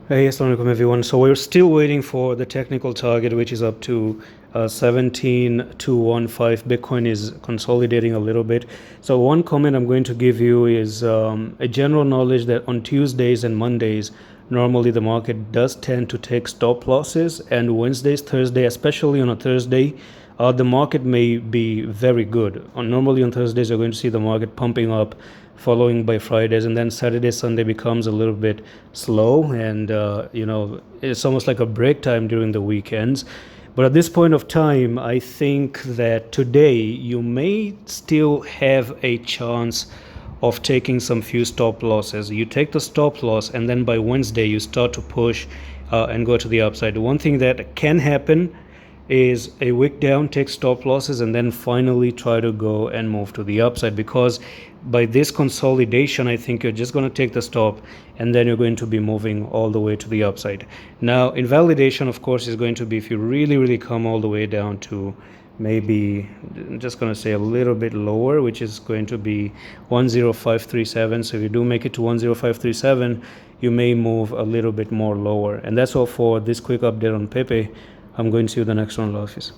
Hey, assalamu alaikum everyone. So we're still waiting for the technical target, which is up to 17,215. Bitcoin is consolidating a little bit. So one comment I'm going to give you is a general knowledge that on Tuesdays and Mondays, normally the market does tend to take stop losses, and Wednesdays, Thursday, especially on a Thursday, the market may be very good. Normally on Thursdays, you're going to see the market pumping up, following by Fridays, and then Saturday, Sunday becomes a little bit slow, and it's almost like a break time during the weekends. But at this point of time, I think that today you may still have a chance of taking some few stop losses. You take the stop loss, and then by Wednesday you start to push and go to the upside. One thing that can happen is a wick down, take stop losses, and then finally try to go and move to the upside, because by this consolidation I think you're just going to take the stop and then you're going to be moving all the way to the upside. Now invalidation of course is going to be if you really come all the way down to maybe, I'm just going to say a little bit lower, which is going to be 10537. So if you do make it to 10537, you may move a little bit more lower. And that's all for this quick update on Pepe. I'm going to see you the next one, office.